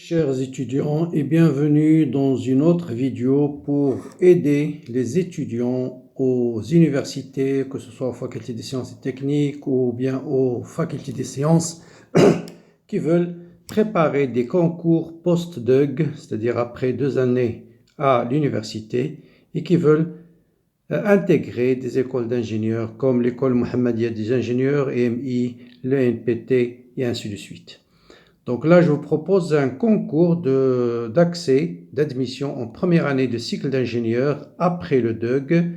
Chers étudiants et bienvenue dans une autre vidéo pour aider les étudiants aux universités, que ce soit aux facultés des sciences et techniques ou bien aux facultés des sciences qui veulent préparer des concours post-DUG, c'est-à-dire après 2 années à l'université et qui veulent intégrer des écoles d'ingénieurs comme l'école Mohammedia des ingénieurs, EMI, l'ENPT et ainsi de suite. Donc là, je vous propose un concours d'accès, d'admission en première année de cycle d'ingénieur après le DUG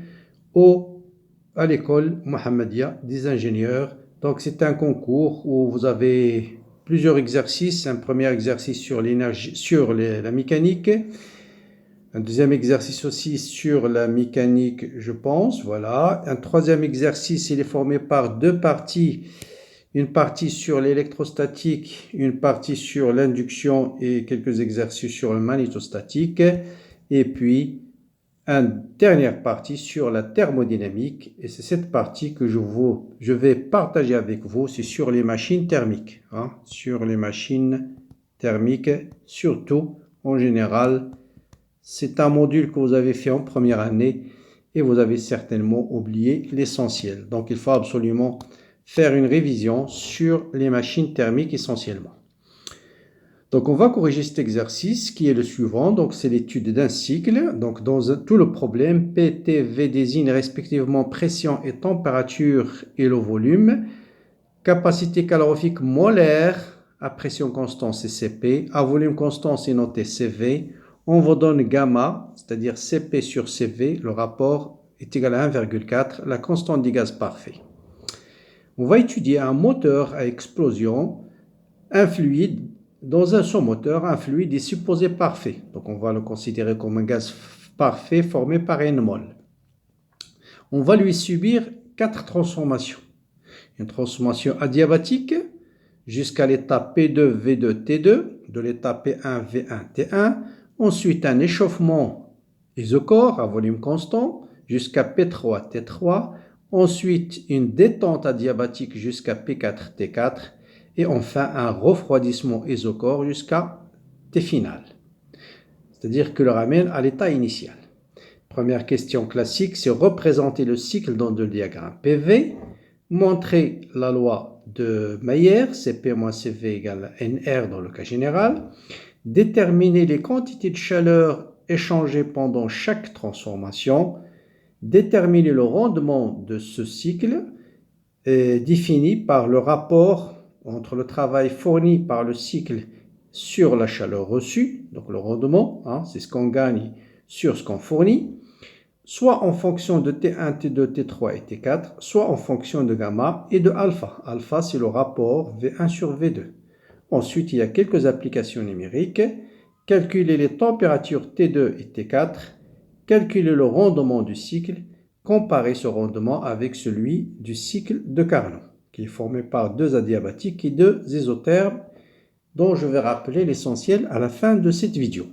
à l'école Mohammedia des ingénieurs. Donc c'est un concours où vous avez plusieurs exercices. Un premier exercice sur l'énergie, sur la mécanique. Un deuxième exercice aussi sur la mécanique, je pense. Voilà. Un troisième exercice, il est formé par 2 parties. Une partie sur l'électrostatique, une partie sur l'induction et quelques exercices sur le magnétostatique. Et puis, une dernière partie sur la thermodynamique. Et c'est cette partie que je vais partager avec vous. C'est sur les machines thermiques. Sur les machines thermiques, surtout en général. C'est un module que vous avez fait en première année et vous avez certainement oublié l'essentiel. Donc, il faut absolument faire une révision sur les machines thermiques essentiellement. Donc, on va corriger cet exercice qui est le suivant. Donc, c'est l'étude d'un cycle. Donc, dans tout le problème, P, T, V désigne respectivement pression et température et le volume. Capacité calorifique molaire à pression constante, c'est Cp. À volume constant, c'est noté Cv. On vous donne gamma, c'est-à-dire Cp sur Cv. Le rapport est égal à 1,4. La constante du gaz parfait. On va étudier un moteur à explosion, un fluide. Dans son moteur, un fluide est supposé parfait. Donc, on va le considérer comme un gaz parfait formé par N mol. On va lui subir 4 transformations. Une transformation adiabatique jusqu'à l'état P2, V2, T2, de l'état P1, V1, T1. Ensuite, un échauffement isochore à volume constant jusqu'à P3, T3. Ensuite, une détente adiabatique jusqu'à P4, T4. Et enfin, un refroidissement isochore jusqu'à T final. C'est-à-dire que le ramène à l'état initial. Première question classique, c'est représenter le cycle dans le diagramme PV, montrer la loi de Mayer, Cp moins Cv égale Nr dans le cas général, déterminer les quantités de chaleur échangées pendant chaque transformation, déterminer le rendement de ce cycle défini par le rapport entre le travail fourni par le cycle sur la chaleur reçue, donc le rendement, c'est ce qu'on gagne sur ce qu'on fournit, soit en fonction de T1, T2, T3 et T4, soit en fonction de gamma et de alpha. Alpha, c'est le rapport V1 sur V2. Ensuite, il y a quelques applications numériques. Calculer les températures T2 et T4, calculer le rendement du cycle, comparer ce rendement avec celui du cycle de Carnot, qui est formé par 2 adiabatiques et 2 isothermes, dont je vais rappeler l'essentiel à la fin de cette vidéo.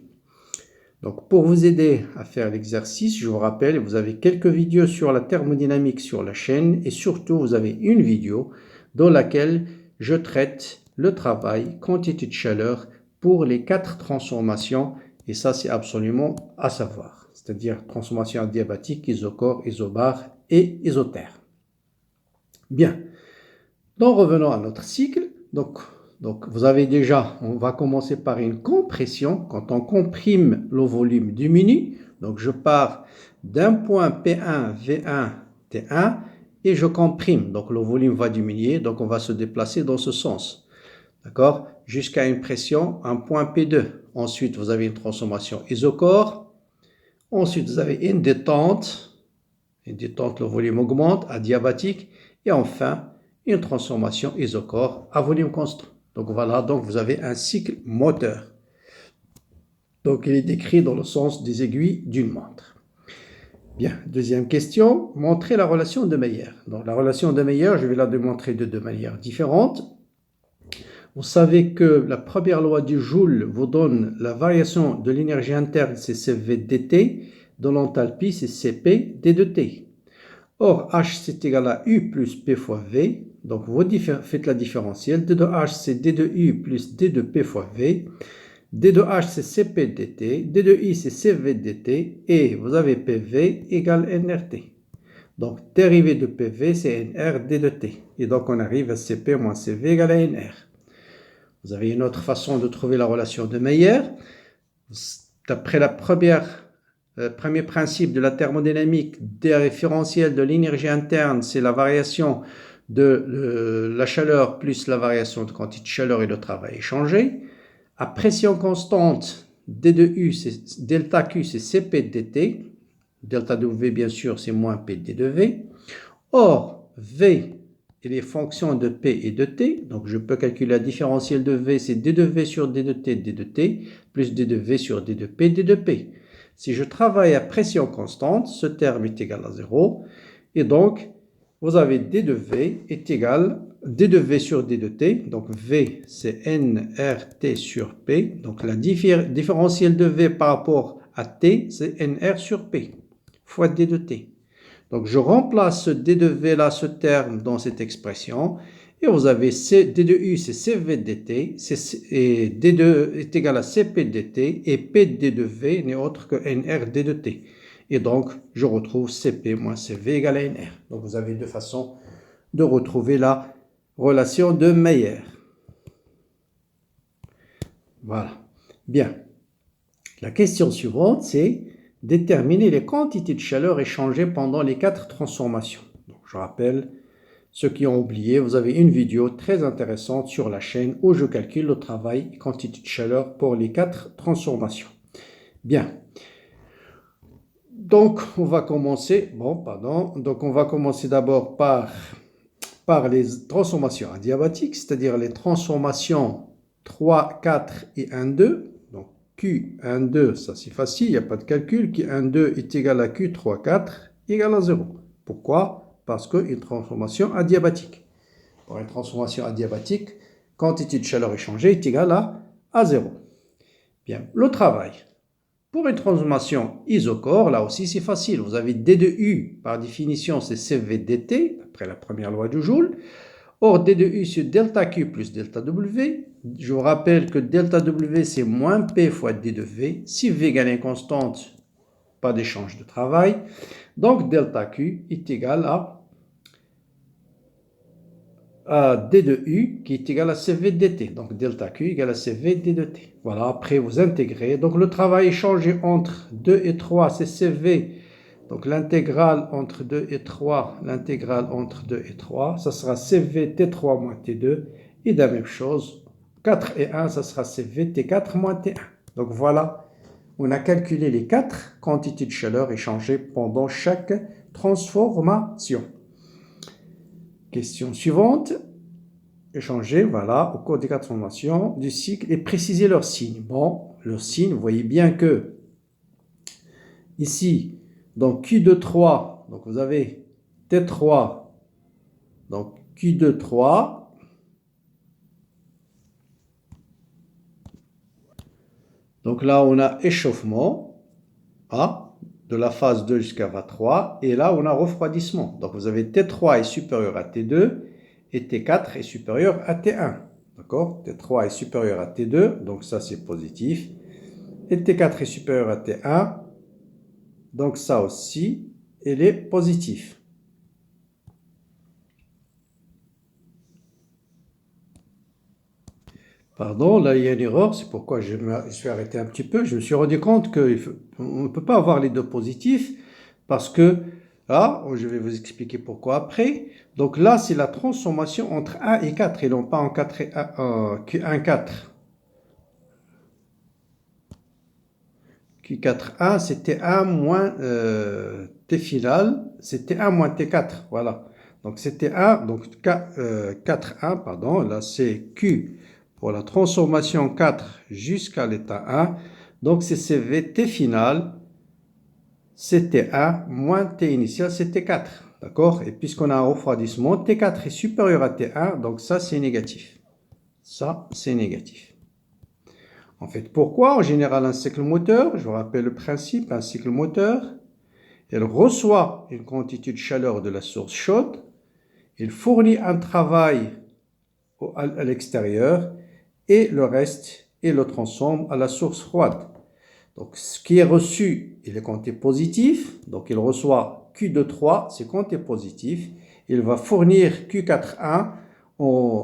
Donc, pour vous aider à faire l'exercice, je vous rappelle, vous avez quelques vidéos sur la thermodynamique sur la chaîne et surtout, vous avez une vidéo dans laquelle je traite le travail, quantité de chaleur pour les 4 transformations et ça, c'est absolument à savoir, c'est-à-dire transformation adiabatique, isochore, isobar et isotherme. Bien, donc revenons à notre cycle. Donc, vous avez déjà, on va commencer par une compression. Quand on comprime, le volume diminue. Donc, je pars d'un point P1, V1, T1 et je comprime. Donc, le volume va diminuer. Donc, on va se déplacer dans ce sens. D'accord? Jusqu'à une pression, un point P2. Ensuite, vous avez une transformation isochore. Ensuite, vous avez une détente. Une détente, le volume augmente, adiabatique. Et enfin, une transformation isochore à volume constant. Donc voilà, donc vous avez un cycle moteur. Donc il est décrit dans le sens des aiguilles d'une montre. Bien, deuxième question, montrer la relation de Mayer. Donc la relation de Mayer, je vais la démontrer de 2 manières différentes. Vous savez que la première loi du Joule vous donne la variation de l'énergie interne, c'est Cv dt, dans l'enthalpie, c'est Cp d de t. Or, H, c'est égal à U plus P fois V. Donc, vous faites la différentielle. D de H, c'est D de U plus D de P fois V. D de H, c'est CP dt. D de I, c'est CV dt. Et vous avez PV égale nRT. Donc, dérivée de PV, c'est nR d de t. Et donc, on arrive à CP moins CV égale à nR. Vous avez une autre façon de trouver la relation de Meyer. D'après premier principe de la thermodynamique des référentiels de l'énergie interne, c'est la variation de la chaleur plus la variation de quantité de chaleur et de travail échangé. À pression constante, D de U, delta Q, c'est Cp dt. Delta de V, bien sûr, c'est moins P d de V. Or, V, il est fonction de P et de T. Donc, je peux calculer la différentielle de V, c'est D de V sur D de T, plus D de V sur D de P, D de P. Si je travaille à pression constante, ce terme est égal à 0. Et donc, vous avez D de V est égal à D de V sur D de T. Donc, V, c'est nRT sur P. Donc, la différentielle de V par rapport à T, c'est nR sur P fois D de T. Donc, je remplace ce D de V là, ce terme dans cette expression. Et vous avez D de U, c'est CV dt, et D est égal à CP dt, et P de D de V n'est autre que NR D de T. Et donc, je retrouve CP moins CV égale à NR. Donc, vous avez deux façons de retrouver la relation de Meyer. Voilà. Bien. La question suivante, c'est déterminer les quantités de chaleur échangées pendant les 4 transformations. Donc, je rappelle, ceux qui ont oublié, vous avez une vidéo très intéressante sur la chaîne où je calcule le travail et quantité de chaleur pour les 4 transformations. Bien. Donc, on va commencer, donc on va commencer d'abord par les transformations adiabatiques, c'est-à-dire les transformations 3, 4 et 1, 2. Donc, Q1, 2, ça c'est facile, il n'y a pas de calcul. Q1, 2 est égal à Q3, 4 égale à 0. Pourquoi? Parce qu'une transformation adiabatique. Pour une transformation adiabatique, quantité de chaleur échangée est égale à 0. Bien, le travail. Pour une transformation isochore, là aussi c'est facile. Vous avez D de U, par définition c'est CV dt, après la première loi du Joule. Or, D de U c'est delta Q plus delta W. Je vous rappelle que delta W c'est moins P fois D de V. Si V égale une constante, pas d'échange de travail. Donc, delta Q est égal à D de U qui est égal à CV dt. Donc, delta Q égale à CV d de t. Voilà, après vous intégrez. Donc, le travail échangé entre 2 et 3, c'est CV. Donc, l'intégrale entre 2 et 3, l'intégrale entre 2 et 3, ça sera CV T3 moins T2. Et de la même chose, 4 et 1, ça sera CV T4 moins T1. Donc, voilà, on a calculé les 4 quantités de chaleur échangées pendant chaque transformation. Question suivante. Échanger, voilà, au cours des 4 transformations du cycle et préciser leur signe. Bon, leur signe, vous voyez bien que ici, donc Q2, 3, donc vous avez T3, donc Q2, 3. Donc là, on a échauffement, de la phase 2 jusqu'à VA3, et là, on a refroidissement. Donc vous avez T3 est supérieur à T2, et T4 est supérieur à T1. D'accord? T3 est supérieur à T2, donc ça c'est positif. Et T4 est supérieur à T1, donc ça aussi, il est positif. Pardon, là il y a une erreur, c'est pourquoi je me suis arrêté un petit peu. Je me suis rendu compte qu'on ne peut pas avoir les deux positifs, parce que, là, je vais vous expliquer pourquoi après. Donc là, c'est la transformation entre 1 et 4, et non pas en 4 et 1, Q1, 4. Q4, 1, c'était 1 moins T final, c'était 1 moins T4, voilà. Donc c'était 1, donc 4, 1, pardon, là c'est Q pour la transformation 4 jusqu'à l'état 1. Donc c'est CV T final, c'était 1 moins T initial, c'était 4. D'accord? Et puisqu'on a un refroidissement, T4 est supérieur à T1, donc ça c'est négatif. Ça c'est négatif. En fait, pourquoi en général un cycle moteur? Je vous rappelle le principe, un cycle moteur, il reçoit une quantité de chaleur de la source chaude, il fournit un travail à l'extérieur et le reste et le transforme à la source froide. Donc, ce qui est reçu, il est compté positif. Donc, il reçoit Q de 3, c'est compté positif. Il va fournir Q4,1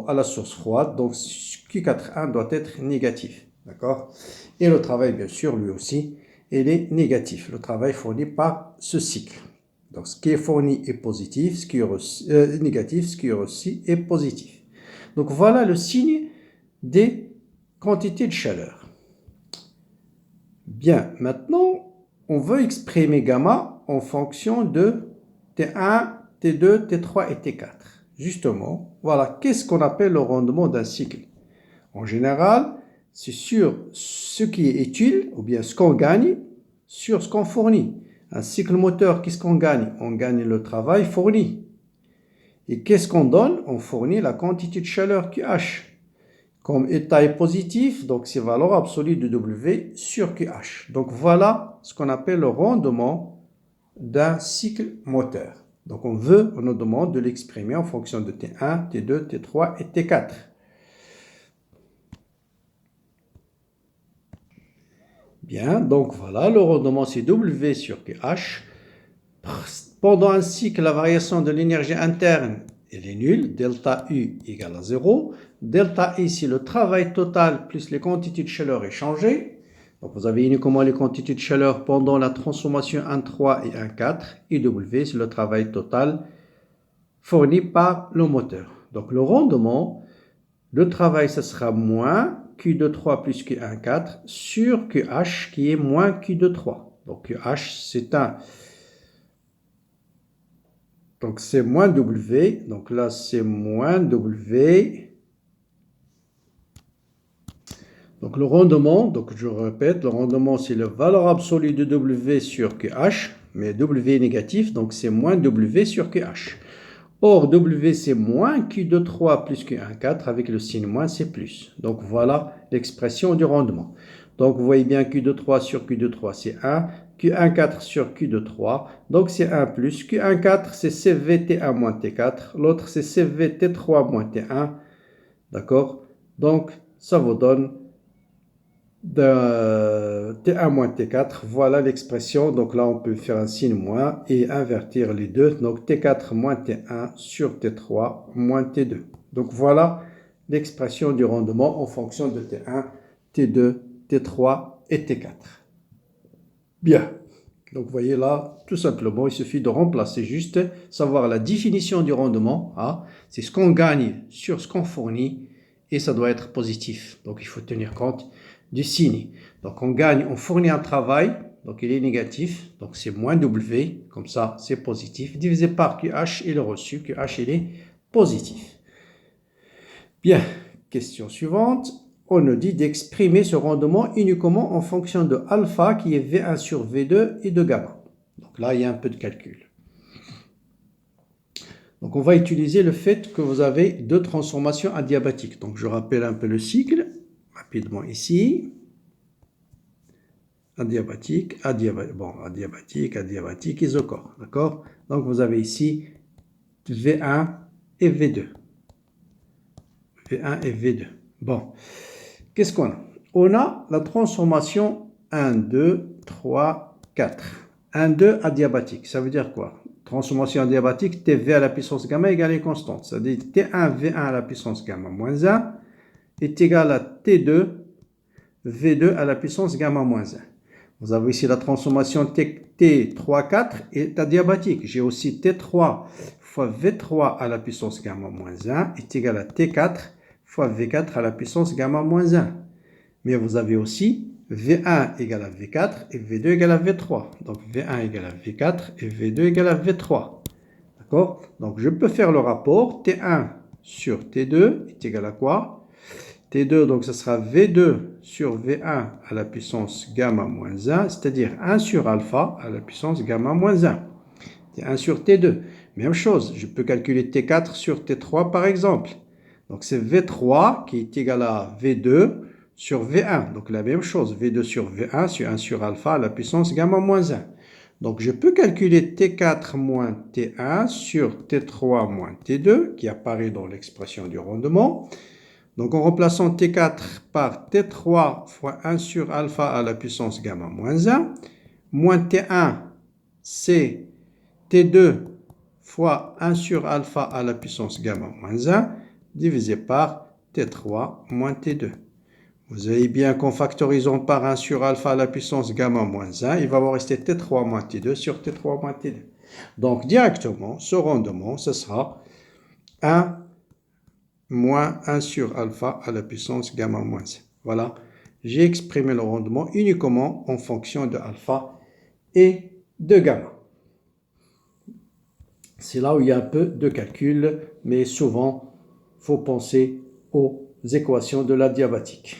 à la source froide. Donc, Q4,1 doit être négatif. D'accord? Et le travail, bien sûr, lui aussi, il est négatif. Le travail fourni par ce cycle. Donc, ce qui est fourni est positif, ce qui est reçu, négatif, ce qui est reçu est positif. Donc, voilà le signe des quantités de chaleur. Bien, maintenant, on veut exprimer gamma en fonction de T1, T2, T3 et T4. Justement, voilà, qu'est-ce qu'on appelle le rendement d'un cycle? En général, c'est sur ce qui est utile, ou bien ce qu'on gagne, sur ce qu'on fournit. Un cycle moteur, qu'est-ce qu'on gagne? On gagne le travail fourni. Et qu'est-ce qu'on donne? On fournit la quantité de chaleur QH. Comme état est positif, donc c'est valeur absolue de W sur QH. Donc voilà ce qu'on appelle le rendement d'un cycle moteur. Donc on nous demande de l'exprimer en fonction de T1, T2, T3 et T4. Bien, donc voilà, le rendement c'est W sur QH. Pendant un cycle, la variation de l'énergie interne elle est nulle, delta U égale à 0. Delta I, c'est le travail total plus les quantités de chaleur échangées. Donc vous avez uniquement les quantités de chaleur pendant la transformation 1,3 et 1,4. Et W, c'est le travail total fourni par le moteur. Donc le rendement, le travail, ça sera moins Q de 3 plus Q 1,4 sur QH qui est moins Q de 3. Donc QH, c'est un... Donc, c'est moins W. Donc là, c'est moins W. Donc, le rendement, donc je répète, le rendement, c'est la valeur absolue de W sur QH. Mais W est négatif, donc c'est moins W sur QH. Or, W, c'est moins Q de 3 plus Q1,4. Avec le signe moins, c'est plus. Donc, voilà l'expression du rendement. Donc, vous voyez bien Q de 3 sur Q de 3, c'est 1. Q1,4 sur Q de 3, donc c'est 1 plus. Q1,4, c'est CVT1 moins T4. L'autre, c'est CVT3 moins T1. D'accord? Donc, ça vous donne T1 moins T4. Voilà l'expression. Donc là, on peut faire un signe moins et invertir les deux. Donc, T4 moins T1 sur T3 moins T2. Donc, voilà l'expression du rendement en fonction de T1, T2, T3 et T4. Bien, donc vous voyez là, tout simplement, il suffit de remplacer juste, savoir la définition du rendement. Hein, c'est ce qu'on gagne sur ce qu'on fournit et ça doit être positif. Donc il faut tenir compte du signe. Donc on gagne, on fournit un travail, donc il est négatif, donc c'est moins W, comme ça c'est positif, divisé par QH et le reçu, QH il est positif. Bien, question suivante. On nous dit d'exprimer ce rendement uniquement en fonction de alpha qui est V1 sur V2 et de gamma. Donc là, il y a un peu de calcul. Donc on va utiliser le fait que vous avez deux transformations adiabatiques. Donc je rappelle un peu le cycle, rapidement ici. Adiabatique, adiabatique, isochore. D'accord? Donc vous avez ici V1 et V2. V1 et V2. Bon. Qu'est-ce qu'on a? On a la transformation 1, 2, 3, 4. 1, 2 adiabatique. Ça veut dire quoi? Transformation adiabatique, TV à la puissance gamma égale une constante. Ça veut dire T1, V1 à la puissance gamma moins 1 est égal à T2, V2 à la puissance gamma moins 1. Vous avez ici la transformation T3, 4 est adiabatique. J'ai aussi T3 fois V3 à la puissance gamma moins 1 est égal à T4 fois V4 à la puissance gamma moins 1. Mais vous avez aussi V1 égale à V4 et V2 égale à V3. Donc V1 égale à V4 et V2 égale à V3. D'accord? Donc je peux faire le rapport. T1 sur T2 est égal à quoi? T2, donc ce sera V2 sur V1 à la puissance gamma moins 1, c'est-à-dire 1 sur alpha à la puissance gamma moins 1. T1 sur T2. Même chose, je peux calculer T4 sur T3 par exemple. Donc c'est V3 qui est égal à V2 sur V1. Donc la même chose, V2 sur V1 sur 1 sur alpha à la puissance gamma moins 1. Donc je peux calculer T4 moins T1 sur T3 moins T2 qui apparaît dans l'expression du rendement. Donc en remplaçant T4 par T3 fois 1 sur alpha à la puissance gamma moins 1, moins T1, c'est T2 fois 1 sur alpha à la puissance gamma moins 1, divisé par T3 moins T2. Vous voyez bien qu'en factorisant par 1 sur alpha à la puissance gamma moins 1, il va vous rester T3 moins T2 sur T3 moins T2. Donc directement, ce rendement, ce sera 1 moins 1 sur alpha à la puissance gamma moins 1. Voilà, j'ai exprimé le rendement uniquement en fonction de alpha et de gamma. C'est là où il y a un peu de calcul, mais souvent, il faut penser aux équations de l'adiabatique.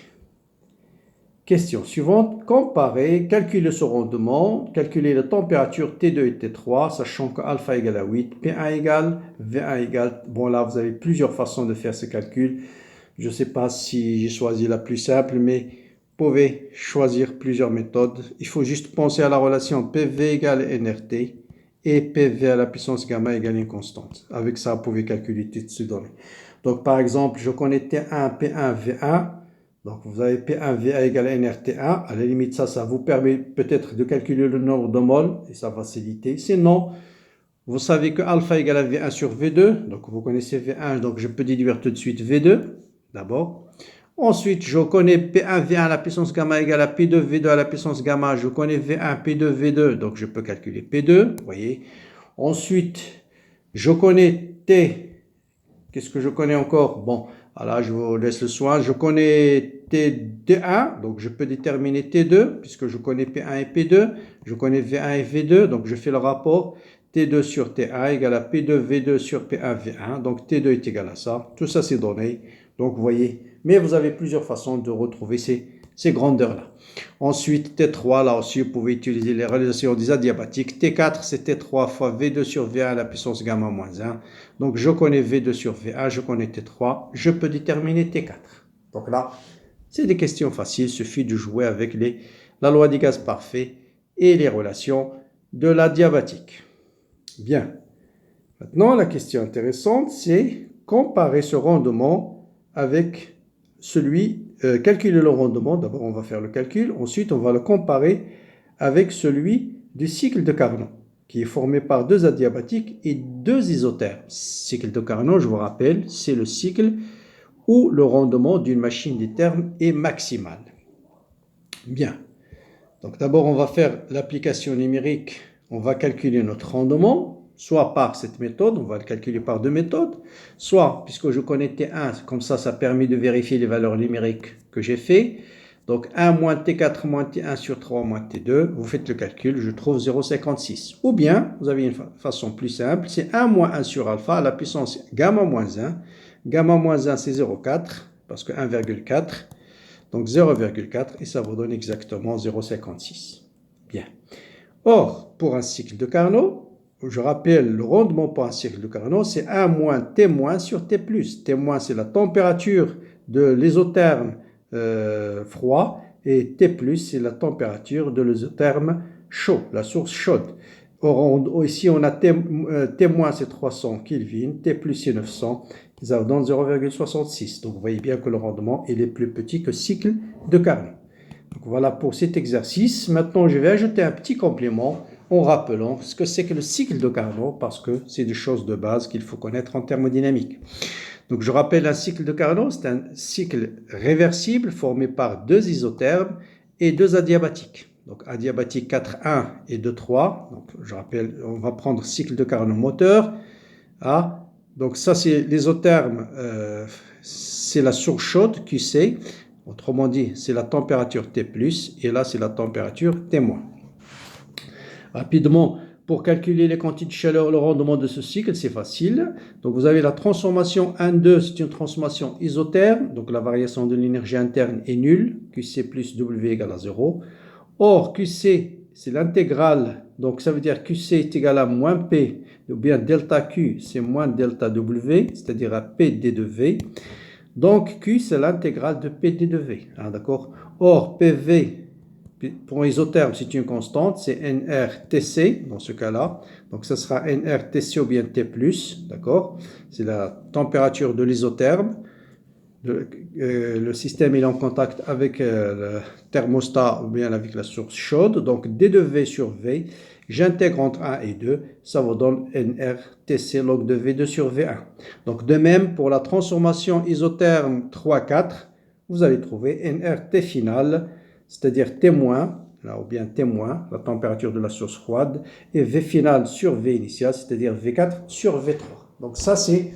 Question suivante, comparer, calculer ce rendement, calculer la température T2 et T3, sachant que alpha égale à 8, P1 égale, V1 égale. Bon, là, vous avez plusieurs façons de faire ce calcul. Je ne sais pas si j'ai choisi la plus simple, mais vous pouvez choisir plusieurs méthodes. Il faut juste penser à la relation PV égale NRT et PV à la puissance gamma égale une constante. Avec ça, vous pouvez calculer toutes ces données. Donc, par exemple, je connais T1, P1, V1. Donc, vous avez P1, VA égale NRT1. À la limite, ça vous permet peut-être de calculer le nombre de moles et ça va faciliter. Sinon, vous savez que alpha égale à V1 sur V2. Donc, vous connaissez V1, donc je peux déduire tout de suite V2 d'abord. Ensuite, je connais P1, V1 à la puissance gamma égale à P2, V2 à la puissance gamma. Je connais V1, P2, V2. Donc, je peux calculer P2. Vous voyez. Ensuite, je connais T. Qu'est-ce que je connais encore? Bon, alors je vous laisse le soin. Je connais T1, donc je peux déterminer T2, puisque je connais P1 et P2. Je connais V1 et V2, donc je fais le rapport. T2 sur T1 égale à P2, V2 sur P1, V1. Donc T2 est égal à ça. Tout ça, c'est donné. Donc vous voyez, mais vous avez plusieurs façons de retrouver ces grandeurs-là. Ensuite, T3, là aussi, vous pouvez utiliser les relations des adiabatiques. T4, c'est T3 fois V2 sur V1 à la puissance gamma moins 1. Donc, je connais V2 sur V1, je connais T3, je peux déterminer T4. Donc là, c'est des questions faciles, il suffit de jouer avec la loi des gaz parfaits et les relations de l'adiabatique. Bien. Maintenant, la question intéressante, c'est comparer ce rendement avec calculer le rendement. D'abord, on va faire le calcul. Ensuite, on va le comparer avec celui du cycle de Carnot, qui est formé par deux adiabatiques et deux isothermes. Cycle de Carnot, je vous rappelle, c'est le cycle où le rendement d'une machine des thermes est maximal. Bien. Donc, d'abord, on va faire l'application numérique. On va calculer notre rendement, soit par cette méthode, on va le calculer par deux méthodes, soit, puisque je connais T1, comme ça permet de vérifier les valeurs numériques que j'ai fait. Donc 1 moins T4 moins T1 sur 3 moins T2, vous faites le calcul, je trouve 0,56. Ou bien, vous avez une façon plus simple, c'est 1 moins 1 sur alpha à la puissance gamma moins 1. Gamma moins 1, c'est 0,4, parce que 1,4. Donc 0,4, et ça vous donne exactement 0,56. Bien. Or, pour un cycle de Carnot, je rappelle, le rendement pour un cycle de Carnot, c'est 1 moins T moins sur T plus. T moins, c'est la température de l'isotherme froid, et T plus, c'est la température de l'isotherme chaud, la source chaude. Or, ici, on a T moins, c'est 300 Kelvin, T plus, c'est 900, ça donne 0,66. Donc, vous voyez bien que le rendement, il est plus petit que cycle de Carnot. Donc, voilà pour cet exercice. Maintenant, je vais ajouter un petit complément en rappelant ce que c'est que le cycle de Carnot, parce que c'est des choses de base qu'il faut connaître en thermodynamique. Donc, je rappelle, un cycle de Carnot, c'est un cycle réversible formé par deux isothermes et deux adiabatiques. Donc, adiabatique 4,1 et 2,3. Donc, je rappelle, on va prendre cycle de Carnot moteur. Ah, donc, ça, c'est l'isotherme, c'est la source chaude, QC. Autrement dit, c'est la température T+, et là, c'est la température T-. Rapidement, pour calculer les quantités de chaleur, le rendement de ce cycle, c'est facile. Donc, vous avez la transformation 1,2, c'est une transformation isotherme. Donc, la variation de l'énergie interne est nulle. QC plus W égale à 0. Or, QC, c'est l'intégrale. Donc, ça veut dire QC est égal à moins P, ou bien delta Q, c'est moins delta W, c'est-à-dire à P d de V. Donc, Q, c'est l'intégrale de P d de V. Ah, d'accord. Or, PV, pour isotherme, c'est une constante, c'est NRTC dans ce cas-là. Donc, ça sera NRTC ou bien T+, d'accord. C'est la température de l'isotherme. le système est en contact avec le thermostat ou bien avec la source chaude. Donc D2V sur V, j'intègre entre 1 et 2, ça vous donne NRTC log de V2 sur V1. Donc de même, pour la transformation isotherme 3,4, vous allez trouver NRT final, c'est-à-dire T-, là, ou bien T-, la température de la source froide, et V final sur V initial, c'est-à-dire V4 sur V3. Donc ça c'est...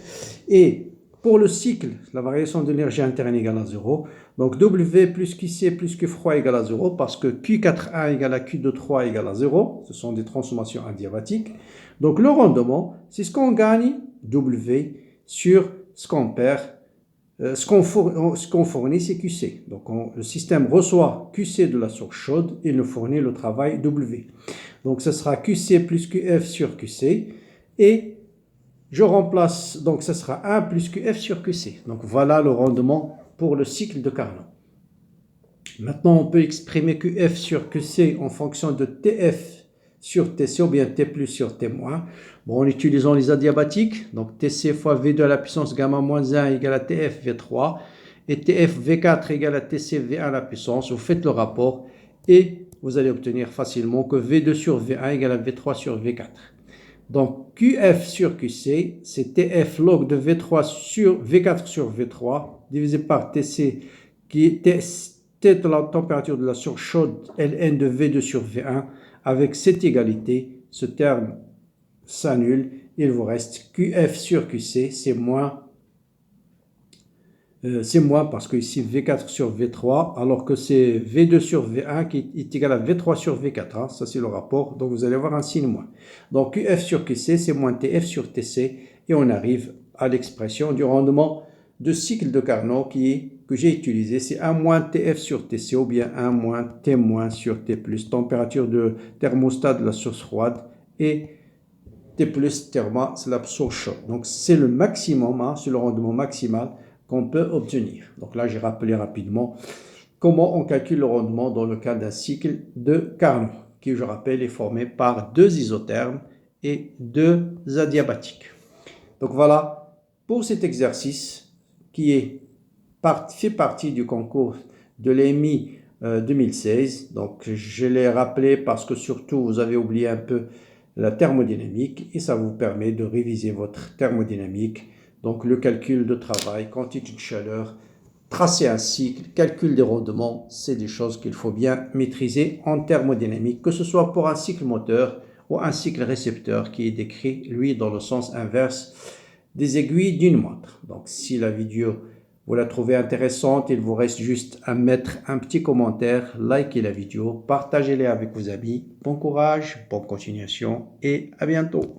Et pour le cycle, la variation de l'énergie interne égale à 0. Donc W plus QC plus Q froid égale à 0 parce que Q4,1 égale à Q2,3 égale à 0. Ce sont des transformations adiabatiques. Donc le rendement, c'est ce qu'on gagne, W, sur ce qu'on perd. Ce qu'on fournit, c'est QC. Donc le système reçoit QC de la source chaude et nous fournit le travail W. Donc ce sera QC plus QF sur QC et je remplace, donc ce sera 1 plus QF sur QC. Donc voilà le rendement pour le cycle de Carnot. Maintenant, on peut exprimer QF sur QC en fonction de TF sur TC ou bien T plus sur T-. Bon, en utilisant les adiabatiques, donc TC fois V2 à la puissance gamma moins 1 égale à TF V3 et TF V4 égale à TC V1 à la puissance. Vous faites le rapport et vous allez obtenir facilement que V2 sur V1 égale à V3 sur V4. Donc QF sur QC, c'est TF log de V3 sur V4 sur V3 divisé par TC qui est T de la température de la source chaude Ln de V2 sur V1. Avec cette égalité, ce terme s'annule. Il vous reste QF sur QC, c'est moins parce que ici V4 sur V3, alors que c'est V2 sur V1 qui est égal à V3 sur V4. Hein, ça, c'est le rapport. Donc, vous allez avoir un signe moins. Donc, QF sur QC, c'est moins TF sur TC. Et on arrive à l'expression du rendement de cycle de Carnot que j'ai utilisé. C'est 1 moins TF sur TC ou bien 1 moins T moins sur T plus. Température de thermostat de la source froide et T plus therma, c'est la source chaude. Donc, c'est le maximum, hein, c'est le rendement maximal qu'on peut obtenir. Donc là, j'ai rappelé rapidement comment on calcule le rendement dans le cas d'un cycle de Carnot, qui, je rappelle, est formé par 2 isothermes et 2 adiabatiques. Donc voilà, pour cet exercice qui fait partie du concours de l'EMI 2016. Donc je l'ai rappelé parce que surtout, vous avez oublié un peu la thermodynamique et ça vous permet de réviser votre thermodynamique. Donc le calcul de travail, quantité de chaleur, tracer un cycle, calcul des rendements, c'est des choses qu'il faut bien maîtriser en thermodynamique, que ce soit pour un cycle moteur ou un cycle récepteur qui est décrit, lui, dans le sens inverse des aiguilles d'une montre. Donc si la vidéo, vous la trouvez intéressante, il vous reste juste à mettre un petit commentaire, liker la vidéo, partagez-la avec vos amis. Bon courage, bonne continuation et à bientôt.